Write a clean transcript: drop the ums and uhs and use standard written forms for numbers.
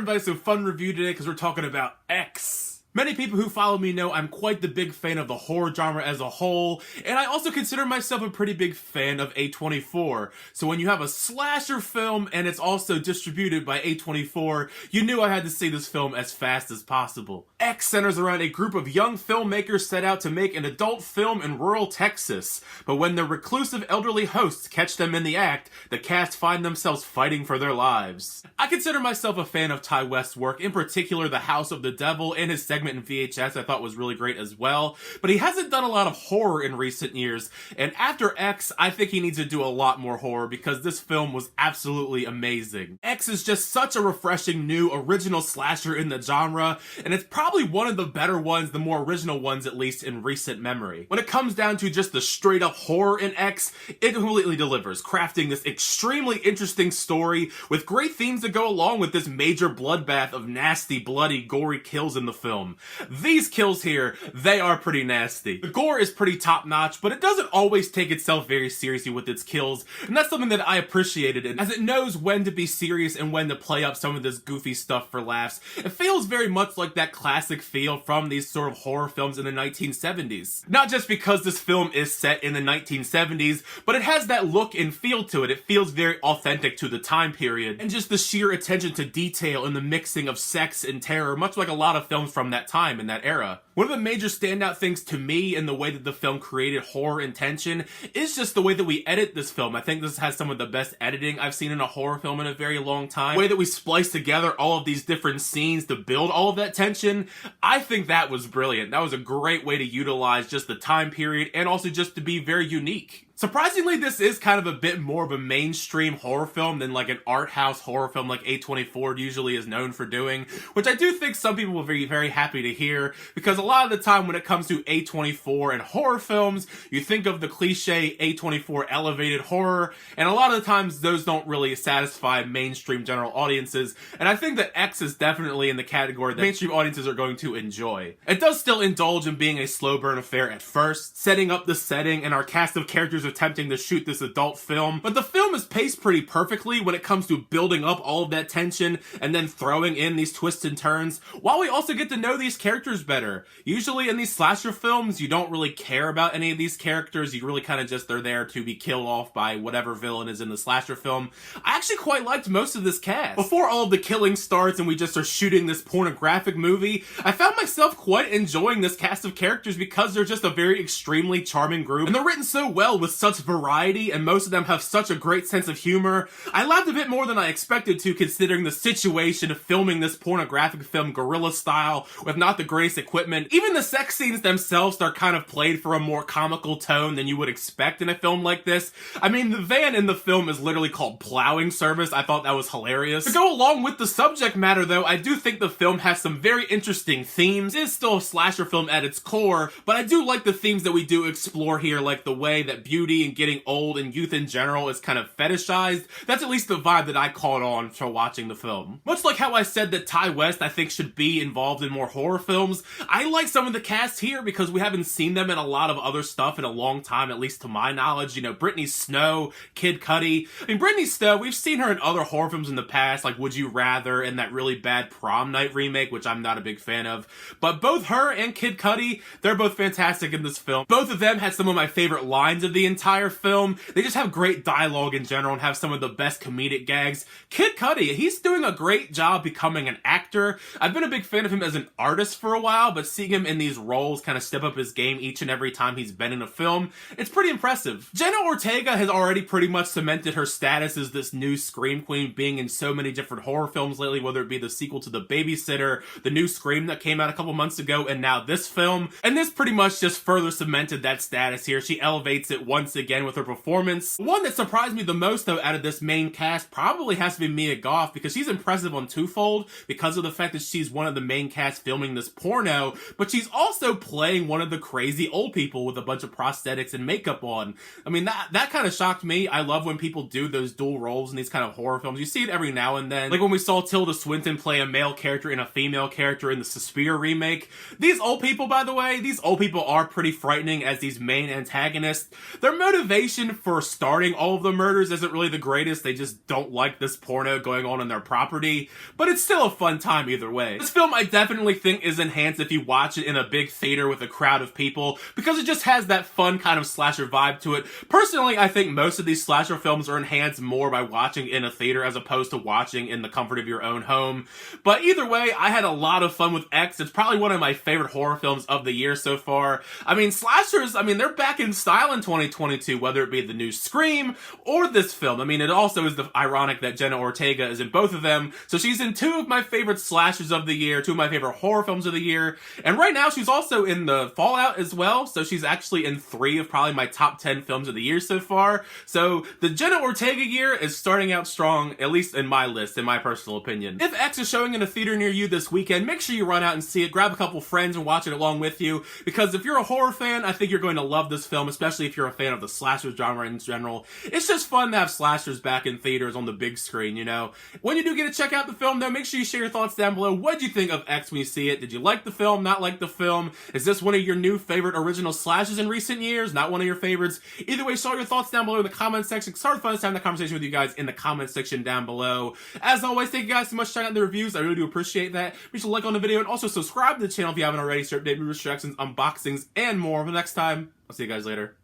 everybody, so fun review today because we're talking about X. Many people who follow me know I'm quite the big fan of the horror genre as a whole, and I also consider myself a pretty big fan of A24. So when you have a slasher film and it's also distributed by A24, you knew I had to see this film as fast as possible. X centers around a group of young filmmakers set out to make an adult film in rural Texas, but when their reclusive elderly hosts catch them in the act, the cast find themselves fighting for their lives. I consider myself a fan of Ty West's work, in particular The House of the Devil and his segment in VHS I thought was really great as well, but he hasn't done a lot of horror in recent years, and after X, I think he needs to do a lot more horror because this film was absolutely amazing. X is just such a refreshing new original slasher in the genre, and it's probably one of the better ones, the more original ones at least in recent memory. When it comes down to just the straight up horror in X, it completely delivers, crafting this extremely interesting story with great themes that go along with this major bloodbath of nasty, bloody, gory kills in the film. These kills here, they are pretty nasty. The gore is pretty top notch, but it doesn't always take itself very seriously with its kills, and that's something that I appreciated, as it knows when to be serious and when to play up some of this goofy stuff for laughs. It feels very much like that classic feel from these sort of horror films in the 1970s. Not just because this film is set in the 1970s, but it has that look and feel to it. It feels very authentic to the time period, and just the sheer attention to detail and the mixing of sex and terror, much like a lot of films from that time in that era. One of the major standout things to me in the way that the film created horror and tension is just the way that we edit this film. I think this has some of the best editing I've seen in a horror film in a very long time. The way that we splice together all of these different scenes to build all of that tension, I think that was brilliant. That was a great way to utilize just the time period and also just to be very unique. Surprisingly, this is kind of a bit more of a mainstream horror film than like an art house horror film like A24 usually is known for doing, which I do think some people will be very happy to hear, because a lot of the time when it comes to A24 and horror films, you think of the cliche A24 elevated horror, and a lot of the times those don't really satisfy mainstream general audiences, and I think that X is definitely in the category that mainstream audiences are going to enjoy. It does still indulge in being a slow burn affair at first, setting up the setting and our cast of characters attempting to shoot this adult film, but the film is paced pretty perfectly when it comes to building up all of that tension and then throwing in these twists and turns, while we also get to know these characters better. Usually in these slasher films, you don't really care about any of these characters. You really kind of just, they're there to be killed off by whatever villain is in the slasher film. I actually quite liked most of this cast. Before all of the killing starts and we just are shooting this pornographic movie, I found myself quite enjoying this cast of characters because they're just a very extremely charming group, and they're written so well with such variety, and most of them have such a great sense of humor. I laughed a bit more than I expected to, considering the situation of filming this pornographic film guerrilla style with not the greatest equipment. Even the sex scenes themselves are kind of played for a more comical tone than you would expect in a film like this. I mean, the van in the film is literally called Plowing Service. I thought that was hilarious. To go along with the subject matter though, I do think the film has some very interesting themes. It is still a slasher film at its core, but I do like the themes that we do explore here, like the way that beauty and getting old and youth in general is kind of fetishized. That's at least the vibe that I caught on for watching the film. Much like how I said that Ty West I think should be involved in more horror films, I like some of the cast here because we haven't seen them in a lot of other stuff in a long time, at least to my knowledge. You know, Brittany Snow, Kid Cudi. I mean, Brittany Snow, we've seen her in other horror films in the past, like Would You Rather and that really bad Prom Night remake, which I'm not a big fan of. But both her and Kid Cudi, they're both fantastic in this film. Both of them had some of my favorite lines of the entire film. They just have great dialogue in general and have some of the best comedic gags. Kid Cudi, he's doing a great job becoming an actor. I've been a big fan of him as an artist for a while, but seeing him in these roles kind of step up his game each and every time he's been in a film, it's pretty impressive. Jenna Ortega has already pretty much cemented her status as this new Scream Queen, being in so many different horror films lately, whether it be the sequel to The Babysitter, the new Scream that came out a couple months ago, and now this film. And this pretty much just further cemented that status here. She elevates it once again with her performance. One that surprised me the most though out of this main cast probably has to be Mia Goth, because she's impressive on twofold because of the fact that she's one of the main cast filming this porno, but she's also playing one of the crazy old people with a bunch of prosthetics and makeup on. I mean, that kind of shocked me. I love when people do those dual roles in these kind of horror films. You see it every now and then. Like when we saw Tilda Swinton play a male character and a female character in the Suspiria remake. These old people, by the way, these old people are pretty frightening as these main antagonists. They're their motivation for starting all of the murders isn't really the greatest. They just don't like this porno going on their property, but it's still a fun time either way. This film I definitely think is enhanced if you watch it in a big theater with a crowd of people, because it just has that fun kind of slasher vibe to it. Personally, I think most of these slasher films are enhanced more by watching in a theater as opposed to watching in the comfort of your own home. But either way, I had a lot of fun with X. It's probably one of my favorite horror films of the year so far. I mean, slashers, they're back in style in 2022, whether it be the new Scream or this film. I mean, it also is ironic that Jenna Ortega is in both of them. So she's in two of my favorite slashers of the year, two of my favorite horror films of the year. And right now she's also in the Fallout as well. So she's actually in 3 of probably my top 10 films of the year so far. So the Jenna Ortega year is starting out strong, at least in my list, in my personal opinion. If X is showing in a theater near you this weekend, make sure you run out and see it. Grab a couple friends and watch it along with you. Because if you're a horror fan, I think you're going to love this film, especially if you're a fan of the slasher genre in general. It's just fun to have slashers back in theaters on the big screen, you know? When you do get to check out the film, though, make sure you share your thoughts down below. What did you think of X when you see it? Did you like the film? Not like the film? Is this one of your new favorite original slashers in recent years? Not one of your favorites? Either way, share your thoughts down below in the comment section. Start fun time the conversation with you guys in the comment section down below. As always, thank you guys so much for checking out the reviews. I really do appreciate that. Be sure to like on the video and also subscribe to the channel if you haven't already. Start updating restrictions, unboxings, and more. Until next time, I'll see you guys later.